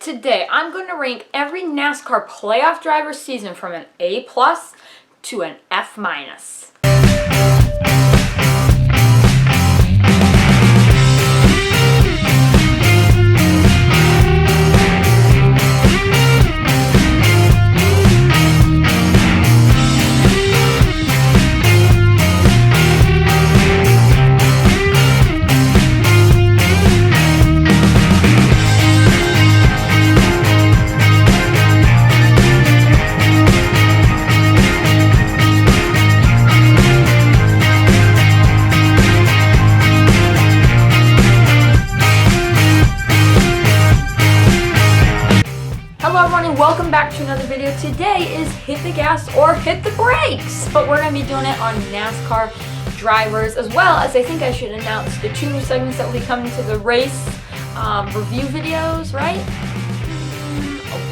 today I'm going to rank every NASCAR playoff driver season from an A+ to an F-. Hello everyone and welcome back to another video. Today is hit the gas or hit the brakes, but we're going to be doing it on NASCAR drivers, as well as I think I should announce the 2 new segments that will be coming to the race review videos, right?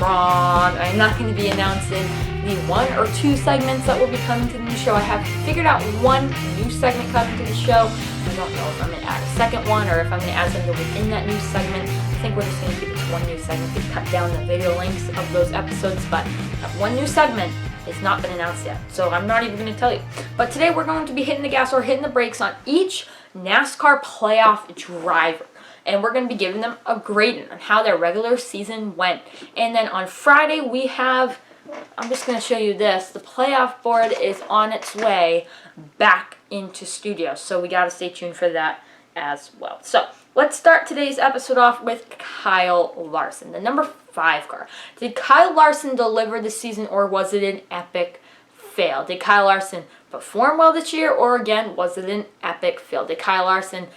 Wrong. I'm not going to be announcing the 1 or 2 segments that will be coming to the new show. I have figured out 1 new segment coming to the show. I don't know if I'm going to add a second one or if I'm going to add something within that new segment. I think we're just going to keep it to 1 new segment to cut down the video lengths of those episodes, but that 1 new segment has not been announced yet, so I'm not even going to tell you. But today we're going to be hitting the gas or hitting the brakes on each NASCAR playoff driver, and we're going to be giving them a grading on how their regular season went. And then on Friday we have, I'm just going to show you this, the playoff board is on its way back into studio, so we got to stay tuned for that as well. So let's start today's episode off with Kyle Larson, the number 5 car. Did Kyle Larson deliver this season, or was it an epic fail? Did Kyle Larson perform well this year, or again, was it an epic fail? Did Kyle Larson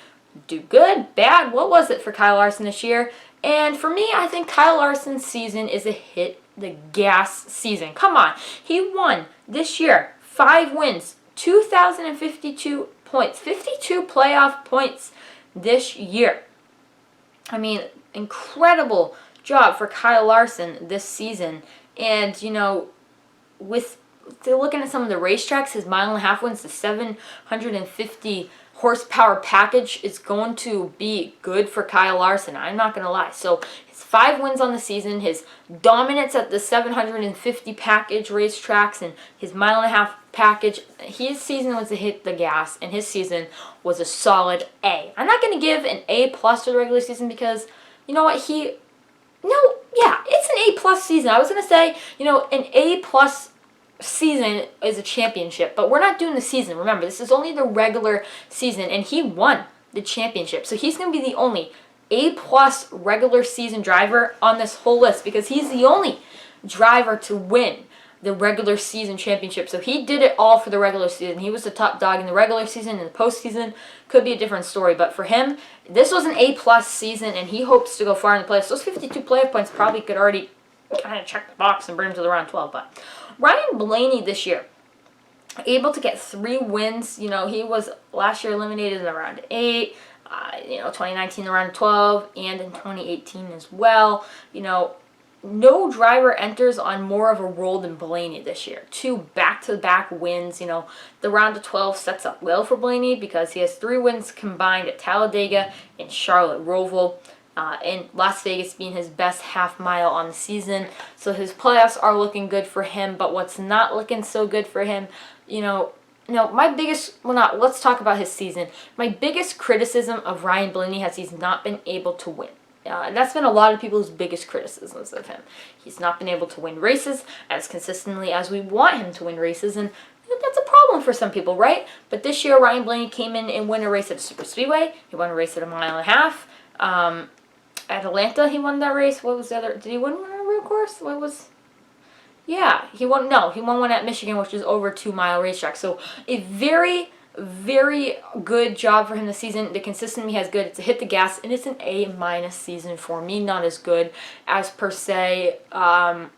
do good, bad? What was it for Kyle Larson this year? And for me, I think Kyle Larson's season is a hit the gas season. Come on. He won this year 5 wins, 2,052 points, 52 playoff points this year. I mean, incredible job for Kyle Larson this season. And, you know, with looking at some of the racetracks, his 1.5 wins, the 750 horsepower package is going to be good for Kyle Larson. I'm not going to lie. So his 5 wins on the season, his dominance at the 750 package racetracks, and his 1.5 package, his season was a hit the gas, and his season was a solid A. I'm not going to give an A+ to the regular season because, you know what, it's an A+ season. I was going to say, you know, an A+ season is a championship, but we're not doing the season. Remember, this is only the regular season, and he won the championship. So he's going to be the only A+ regular season driver on this whole list because he's the only driver to win the regular season championship. So he did it all for the regular season. He was the top dog in the regular season. In the postseason, could be a different story. But for him, this was an A+ season, and he hopes to go far in the playoffs. Those 52 playoff points probably could already kind of check the box and bring him to the round 12. But Ryan Blaney this year, able to get 3 wins. You know, he was last year eliminated in the round 8. 2019 in the round 12, and in 2018 as well. You know, no driver enters on more of a roll than Blaney this year. 2 back-to-back wins. You know, the round of 12 sets up well for Blaney because he has 3 wins combined at Talladega and Charlotte Roval. And Las Vegas being his best half mile on the season. So his playoffs are looking good for him, but what's not looking so good for him, let's talk about his season. My biggest criticism of Ryan Blaney has he's not been able to win. And that's been a lot of people's biggest criticisms of him. He's not been able to win races as consistently as we want him to win races, and that's a problem for some people, right? But this year, Ryan Blaney came in and won a race at a super speedway. He won a race at a 1.5 miles. At Atlanta, he won that race. What was the other? Did he win one on a real course? He won one at Michigan, which is over 2-mile racetrack. So a very, very good job for him this season. The consistency has good. It's a hit the gas, and it's an A- season for me. Not as good as, per se, Kyle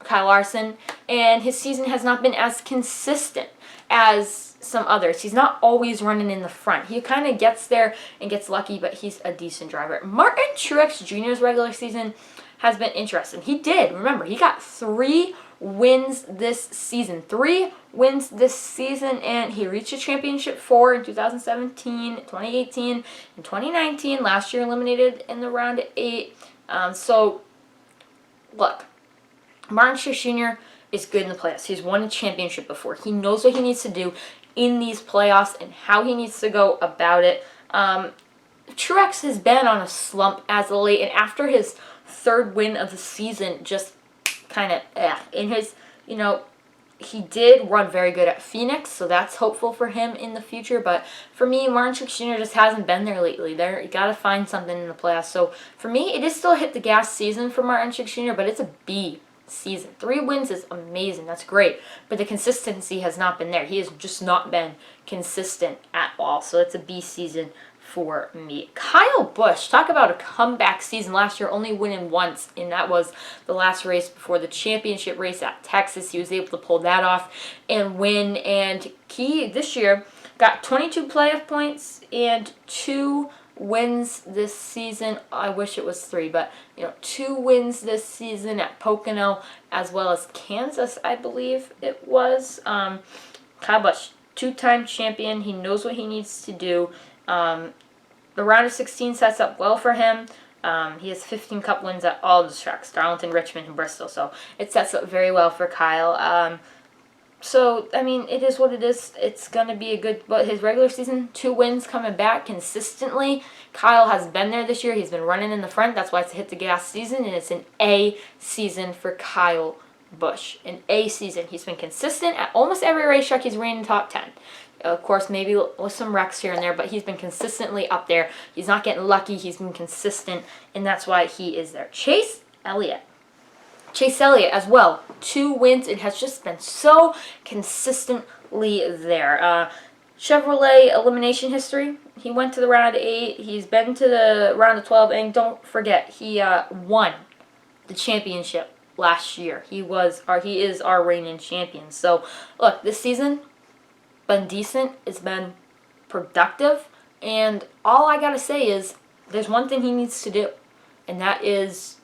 Larson. And his season has not been as consistent as some others. He's not always running in the front. He kind of gets there and gets lucky, but he's a decent driver. Martin Truex Jr.'s regular season has been interesting. He did. Remember, he got 3 wins this season. 3 wins this season, and he reached a championship 4 in 2017, 2018, and 2019. Last year eliminated in the round of 8. So look, Martin Truex Jr. is good in the playoffs. He's won a championship before. He knows what he needs to do in these playoffs and how he needs to go about it. Truex has been on a slump as of late, and after his third win of the season, just kind of in his, he did run very good at Phoenix, so that's hopeful for him in the future. But for me, Martin Truex Jr. just hasn't been there lately. You got to find something in the playoffs. So for me, it is still a hit the gas season for Martin Truex Jr., but it's a B season. 3 wins is amazing. That's great. But the consistency has not been there. He has just not been consistent at all. So it's a B season for me. Kyle Busch, talk about a comeback season last year, only winning once, and that was the last race before the championship race at Texas. He was able to pull that off and win, and he this year got 22 playoff points and 2 wins this season. I wish it was 3, but 2 wins this season at Pocono as well as Kansas, I believe it was. Kyle Busch, 2-time champion. He knows what he needs to do. The round of 16 sets up well for him. He has 15 Cup wins at all the tracks, Darlington, Richmond, and Bristol, so it sets up very well for Kyle. So, I mean, it is what it is. It's going to be a good, but his regular season, 2 wins coming back consistently. Kyle has been there this year. He's been running in the front. That's why it's a hit the gas season, and it's an A season for Kyle Busch. An A season. He's been consistent at almost every racetrack. He's ran in top 10. Of course, maybe with some wrecks here and there, but he's been consistently up there. He's not getting lucky. He's been consistent, and that's why he is there. Chase Elliott as well. 2 wins. It has just been so consistently there. Chevrolet elimination history. He went to the round of 8. He's been to the round of 12, and don't forget, he won the championship last year. He is our reigning champion. So, look, this season been decent. It's been productive, and all I gotta say is there's one thing he needs to do, and that is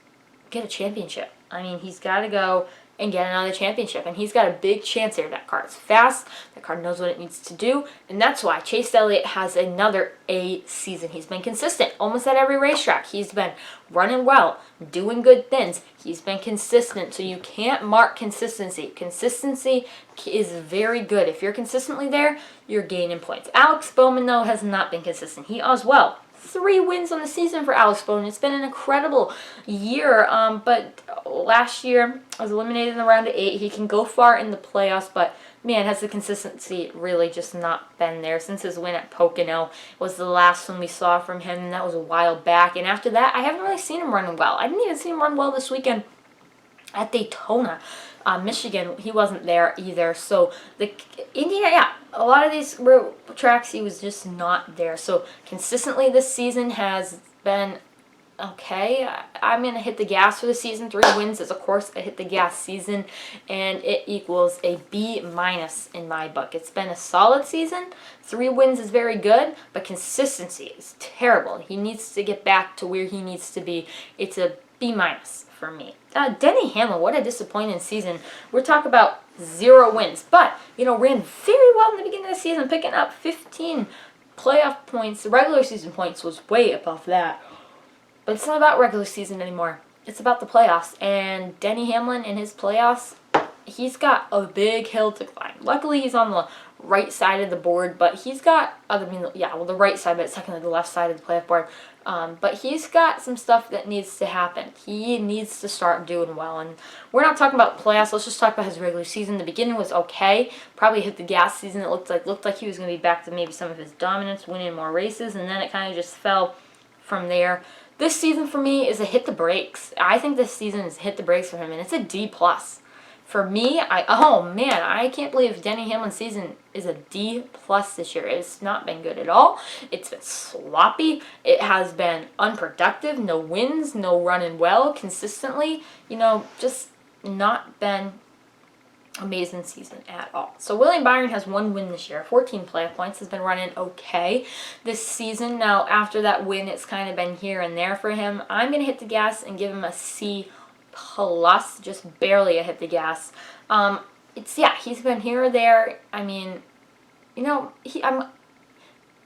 get a championship. I mean, he's got to go and get another championship, and he's got a big chance here. That car is fast. That car knows what it needs to do, and that's why Chase Elliott has another A season. He's been consistent almost at every racetrack. He's been running well, doing good things. He's been consistent, so you can't mark consistency. Consistency is very good. If you're consistently there, you're gaining points. Alex Bowman, though, has not been consistent. He as well. 3 wins on the season for Alex Bowman. It's been an incredible year, but last year was eliminated in the round of 8. He can go far in the playoffs, but man, has the consistency really just not been there since his win at Pocono was the last one we saw from him, and that was a while back. And after that, I haven't really seen him running well. I didn't even see him run well this weekend at Daytona. Michigan, he wasn't there either. So Indiana, a lot of these tracks, he was just not there. So consistently this season has been okay. I'm going to hit the gas for the season. 3 wins is, of course, a hit the gas season, and it equals a B- in my book. It's been a solid season. 3 wins is very good, but consistency is terrible. He needs to get back to where he needs to be. It's a B- for me. Denny Hamlin, what a disappointing season. We're talking about 0 wins, but, ran very well in the beginning of the season, picking up 15 playoff points. The regular season points was way above that. But it's not about regular season anymore. It's about the playoffs. And Denny Hamlin in his playoffs, he's got a big hill to climb. Luckily, he's on the right side of the board, but he's got, the right side, but it's technically the left side of the playoff board. But he's got some stuff that needs to happen. He needs to start doing well. And we're not talking about playoffs. Let's just talk about his regular season. The beginning was okay. Probably hit the gas season. It looked like he was going to be back to maybe some of his dominance, winning more races, and then it kind of just fell from there. This season for me is a hit the brakes. I think this season is hit the brakes for him, and it's a D+. For me, I can't believe Denny Hamlin's season is a D+ this year. It's not been good at all. It's been sloppy. It has been unproductive. No wins, no running well consistently. Just not been amazing season at all. So William Byron has 1 win this year, 14 playoff points, has been running okay this season. Now, after that win, it's kind of been here and there for him. I'm going to hit the gas and give him a C+, just barely a hit the gas. He's been here or there. I mean,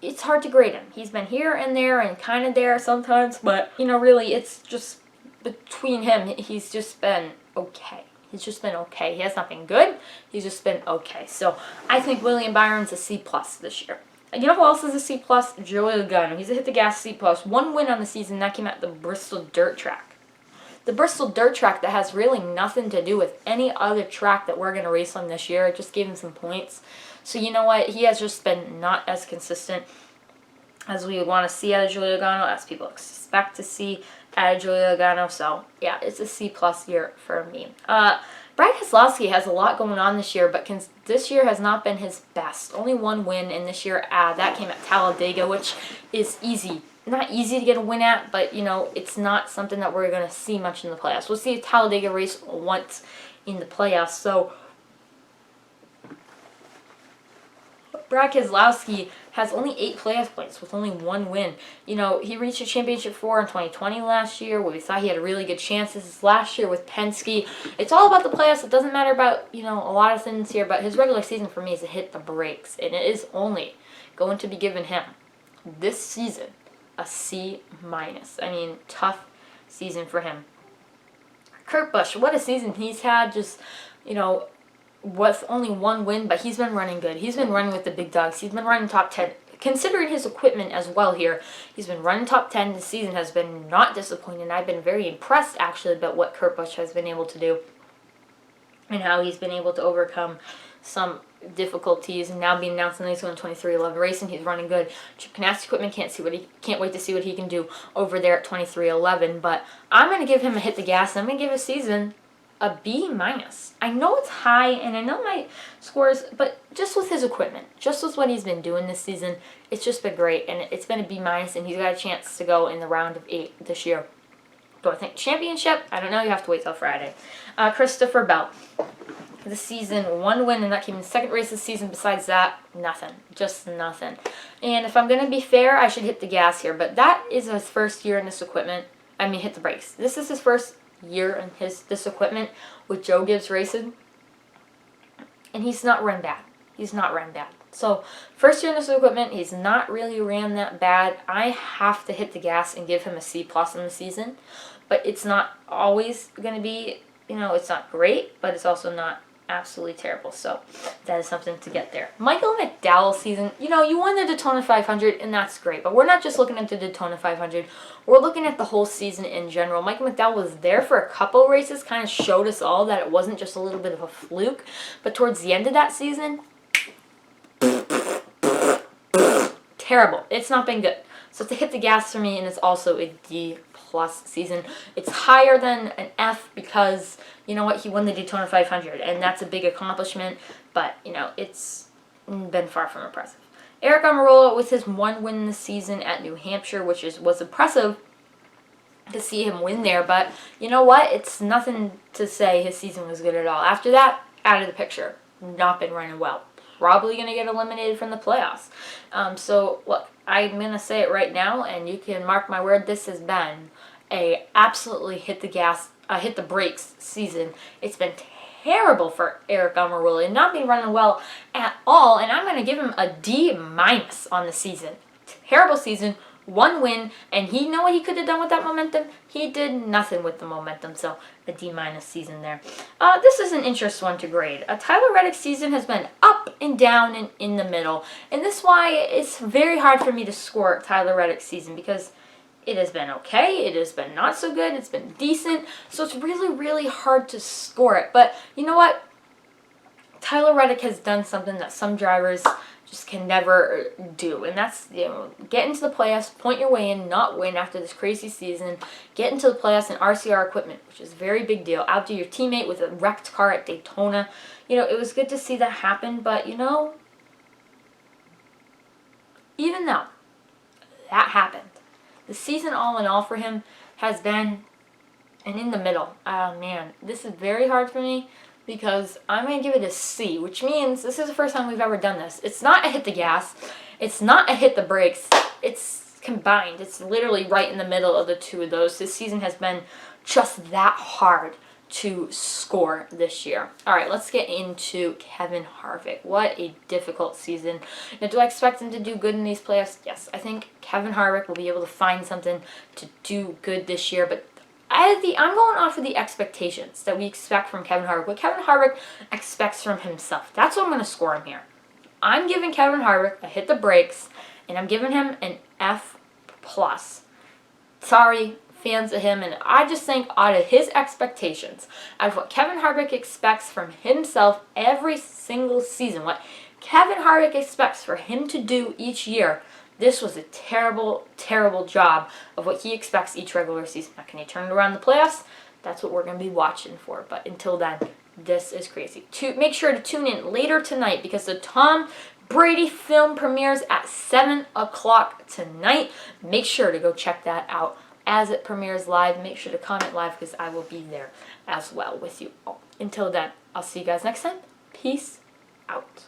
it's hard to grade him. He's been here and there and kind of there sometimes, but, really, it's just between him, he's just been okay. He's just been okay. He has not been good. He's just been okay. So I think William Byron's a C+ this year. And you know who else is a C+? Joey Logano. He's a hit the gas C+. One win on the season. That came at the Bristol Dirt Track. The Bristol Dirt Track that has really nothing to do with any other track that we're going to race on this year. It just gave him some points. So you know what? He has just been not as consistent as we would want to see out of Joey Logano, as people expect to see out of Joey Logano. So yeah, it's a C+ year for me. Brad Keselowski has a lot going on this year, but this year has not been his best. Only one win, and this year that came at Talladega, which is easy. Not easy to get a win at, but, you know, it's not something that we're going to see much in the playoffs. We'll see a Talladega race once in the playoffs. So Brad Keselowski has only 8 playoff points with only 1 win. You know, he reached a championship 4 in 2020 last year, where we thought he had a really good chance. This is last year with Penske. It's all about the playoffs. It doesn't matter about, you know, a lot of things here, but his regular season for me is to hit the brakes, and it is only going to be given him this season a C-. I mean, tough season for him. Kurt Busch, what a season he's had. Just, you know, with only 1 win, but he's been running good. He's been running with the big dogs. He's been running top 10. Considering his equipment as well here, he's been running top 10. This season has been not disappointing. I've been very impressed, actually, about what Kurt Busch has been able to do and how he's been able to overcome some difficulties, and now being announced in the 23XI racing. He's running good. Chip Ganassi equipment can't wait to see what he can do over there at 23XI. But I'm going to give him a hit the gas. I'm going to give his season a B-. I know it's high, and I know my scores, but just with his equipment, just with what he's been doing this season, it's just been great, and it's been a B-, and he's got a chance to go in the round of 8 this year. Do I think championship? I don't know. You have to wait till Friday. Christopher Bell. This season, 1 win, and that came in the 2nd race this season. Besides that, nothing. Just nothing. And if I'm going to be fair, I should hit the gas here. But that is his first year in this equipment. I mean, hit the brakes. This is his first year in this equipment with Joe Gibbs Racing. And he's not run bad. He's not ran bad. So, first year in this equipment, he's not really ran that bad. I have to hit the gas and give him a C+ in the season. But it's not always going to be, you know, it's not great, but it's also not absolutely terrible. So that is something to get there. Michael McDowell's season, you know, you won the Daytona 500, and that's great, but we're not just looking at the Daytona 500. We're looking at the whole season in general. Michael McDowell was there for a couple races, kind of showed us all that it wasn't just a little bit of a fluke, but towards the end of that season, terrible. It's not been good. So it's a hit the gas for me, and it's also a D+ season. It's higher than an F because, you know what, he won the Daytona 500, and that's a big accomplishment, but, you know, it's been far from impressive. Eric Almirola with his 1 win this season at New Hampshire, which was impressive to see him win there, but you know what, it's nothing to say his season was good at all. After that, out of the picture. Not been running well. Probably going to get eliminated from the playoffs. So, look, I'm going to say it right now, and you can mark my word, this has been a absolutely hit the brakes season. It's been terrible for Eric Almirola and not been running well at all, and I'm going to give him a D- on the season. Terrible season, 1 win, and he know what he could have done with that momentum? He did nothing with the momentum, so a D- season there. This is an interesting one to grade. Tyler Reddick's season has been up and down and in the middle, and this is why it's very hard for me to score Tyler Reddick's season, because it has been okay, it has been not so good, it's been decent, so it's really, really hard to score it. But you know what? Tyler Reddick has done something that some drivers just can never do, and that's, you know, get into the playoffs, point your way in, not win after this crazy season, get into the playoffs in RCR equipment, which is a very big deal, outdo your teammate with a wrecked car at Daytona. You know, it was good to see that happen, but, you know, even though that happened, the season all in all for him has been and in the middle. Oh man, this is very hard for me because I'm going to give it a C, which means this is the first time we've ever done this. It's not a hit the gas. It's not a hit the brakes. It's combined. It's literally right in the middle of the two of those. This season has been just that hard to score this year. All right, let's get into Kevin Harvick. What a difficult season. Now, do I expect him to do good in these playoffs? Yes, I think Kevin Harvick will be able to find something to do good this year, but I'm going off of the expectations that we expect from Kevin Harvick. What Kevin Harvick expects from himself. That's what I'm going to score him here. I'm giving Kevin Harvick a hit the brakes, and I'm giving him an F+. Sorry, fans of him, and I just think out of his expectations, out of what Kevin Harvick expects from himself every single season, what Kevin Harvick expects for him to do each year, this was a terrible, terrible job of what he expects each regular season. Now, can he turn it around in the playoffs? That's what we're going to be watching for. But until then, this is crazy. Make sure to tune in later tonight because the Tom Brady film premieres at 7 o'clock tonight. Make sure to go check that out as it premieres live. Make sure to comment live because I will be there as well with you all. Until then, I'll see you guys next time. Peace out.